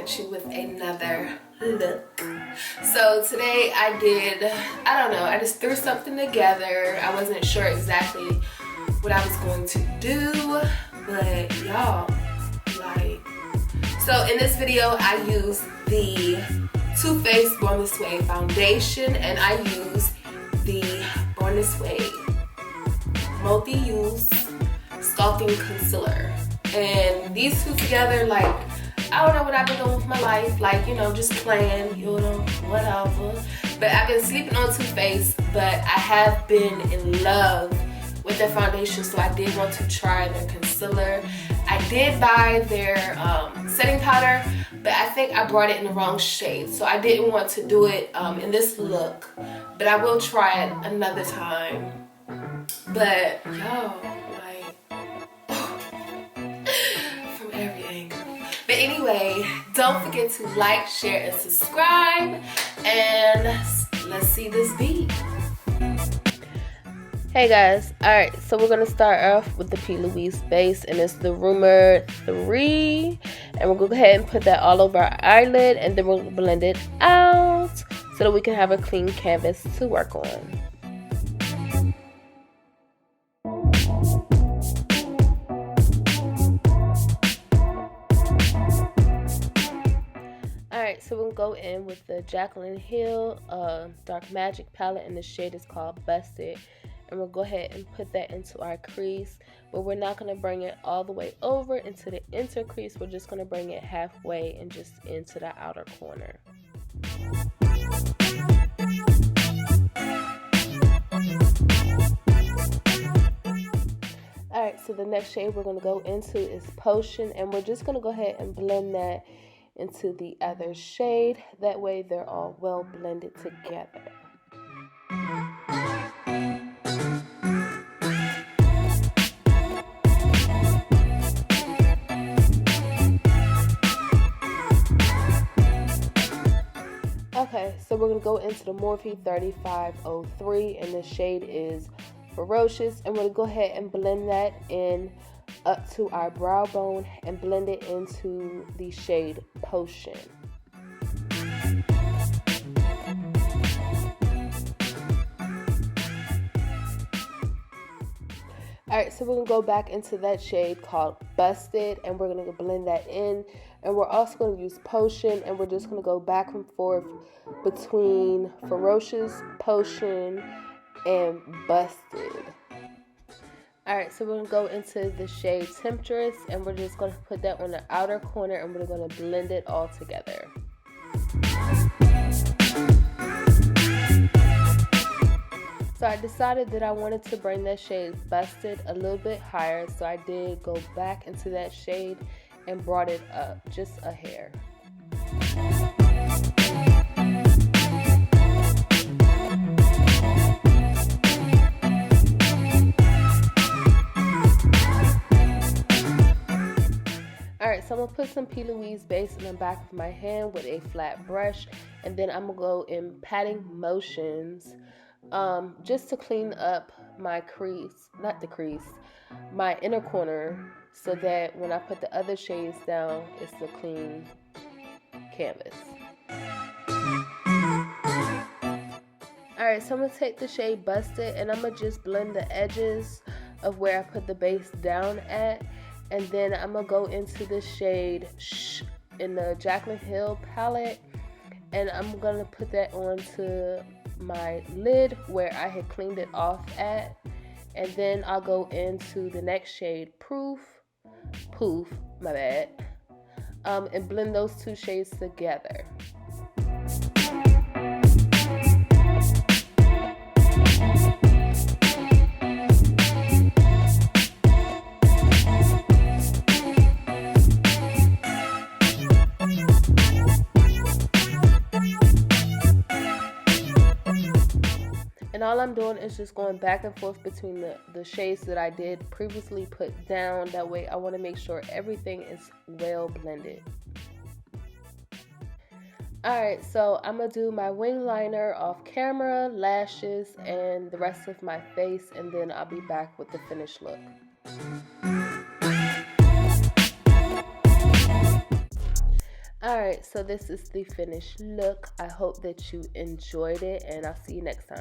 at you with another look. So today I don't know, I just threw something together. I wasn't sure exactly what I was going to do, but y'all, like, so in this video I use the Too Faced Born This Way foundation, and I use the Born This Way multi-use sculpting concealer. And these two together, like, I don't know what I've been doing with my life, like, you know, just playing, you know, whatever. But I've been sleeping on Too Faced, but I have been in love with their foundation, so I did want to try their concealer. I did buy their setting powder, but I think I brought it in the wrong shade, so I didn't want to do it in this look, but I will try it another time. But y'all, like, from every angle. But anyway, don't forget to like, share, and subscribe, and let's see this beat. Hey guys, alright, so we're going to start off with the P. Louise base, and it's the Rumor 3, and we'll go ahead and put that all over our eyelid, and then we'll blend it out so that we can have a clean canvas to work on. Alright, so we'll go in with the Jaclyn Hill Dark Magic palette, and the shade is called Busted. And we'll go ahead and put that into our crease, but we're not going to bring it all the way over into the inner crease. We're just going to bring it halfway and just into the outer corner. Alright, so the next shade we're going to go into is Potion, and we're just going to go ahead and blend that into the other shade. That way they're all well blended together. Okay, so we're going to go into the Morphe 3503, and the shade is Ferocious, and we're going to go ahead and blend that in up to our brow bone and blend it into the shade Potion. Alright, so we're going to go back into that shade called Busted, and we're going to blend that in. And we're also going to use Potion, and we're just going to go back and forth between Ferocious, Potion, and Busted. Alright, so we're going to go into the shade Temptress, and we're just going to put that on the outer corner, and we're going to blend it all together. So I decided that I wanted to bring that shade Busted a little bit higher, so I did go back into that shade and brought it up just a hair. Alright, so I'm going to put some P. Louise base in the back of my hand with a flat brush, and then I'm going to go in patting motions just to clean up my crease, not the crease, my inner corner, so that when I put the other shades down, it's a clean canvas. Alright, so I'm going to take the shade Busted, and I'm going to just blend the edges of where I put the base down at, and then I'm going to go into the shade Shh in the Jaclyn Hill palette, and I'm going to put that onto my lid where I had cleaned it off at, and then I'll go into the next shade Poof, my bad, and blend those two shades together. And all I'm doing is just going back and forth between the shades that I did previously put down. That way I want to make sure everything is well blended. Alright, so I'm going to do my wing liner off camera, lashes, and the rest of my face, and then I'll be back with the finished look. Alright, so this is the finished look. I hope that you enjoyed it, and I'll see you next time.